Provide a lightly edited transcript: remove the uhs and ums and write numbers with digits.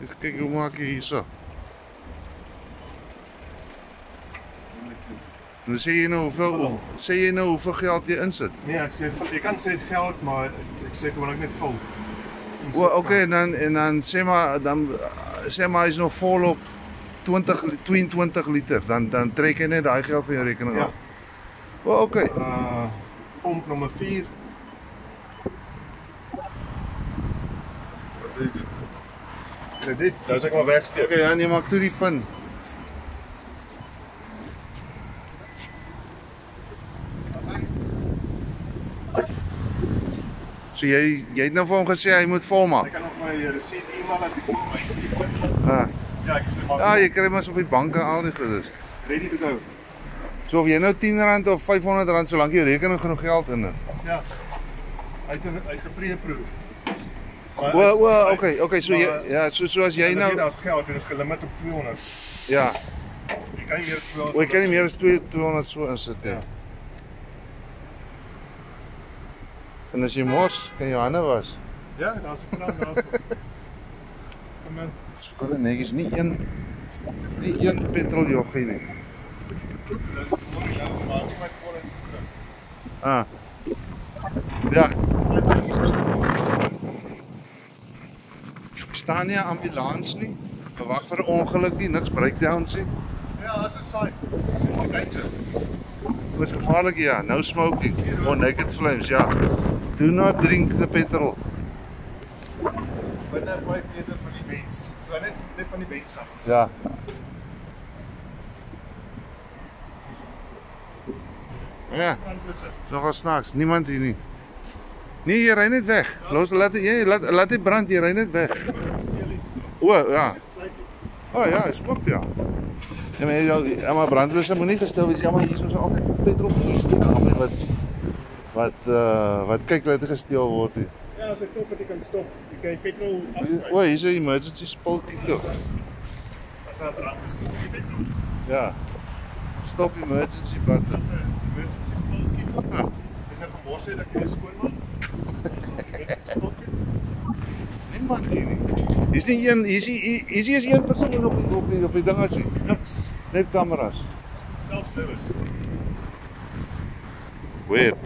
Eens kyk hoe maak jy hierso. Dan sê jy nou hoeveel geld jy insit. Nee, ek sê jy kan sê geld, maar ek sê gewoonlik net vol. Okay, en dan sê maar hy's nog volop 22 liter, dan trek jy net daai geld van jou rekening af. Okay. Pomp nommer 4. Krediet, nou as ek maar wegsteek. Okay, ja, nee, maak toe die pin. So jy het nou vir hom gesê hy moet volmaak. Ek kan nog my receipt e-mail as ek my skiep. Ja, ek sê maar. Ja, jy kry mos op die banke al die goedes. Ready to go. So of jy nou R10 of R500 solank jy rekening genoeg geld in het. Ja. Uit pre-approved. Okay, so jy as jy nou daar's geld en is gelimit op 200. Ja. Jy kan nie meer 200. Jy kan nie meer as 200 so insit nie. En as jy mors, kan jy hande was. Ja, daar's 'n plan daarso. Kom aan. Skoon en netjies, nie een petroljoggie nie. Dis mooi, ja, maar nie met vol en so. Ja. Staan nie 'n ambulans nie. Wag vir 'n ongeluk nie, niks breakdowns nie. Ja, dis 'n sign. Dis 'n danger. Dit is gevaarlik, ja. No smoking or naked flames, ja. Do not drink the petrol. Binne 5 meter van die bench. So net van die bench af. Ja. Ja. Nogal snaaks, niemand hier nie. Nee, jy ry net weg. Laat dit brand, jy ry net weg. Ja. Ja, is ook ja. Ja, maar brandblusser moet nie gestel wees. Ja, maar hier is altyd petrol wat kyk dat dit gesteel word hier. Ja, as ek knop wat jy kan stop. Jy kan petrol afsluit. Hier is 'n emergency spulkie toe. As daar brand is, stop die petrol. Ja. Stop emergency button. As 'n emergency spulkie toe. Dis net gemors het dat jy skoon maak. Niemand hier nie. Hier's nie een persoon op die ding as nie. Niks. Net kameras. Self-service. Weird.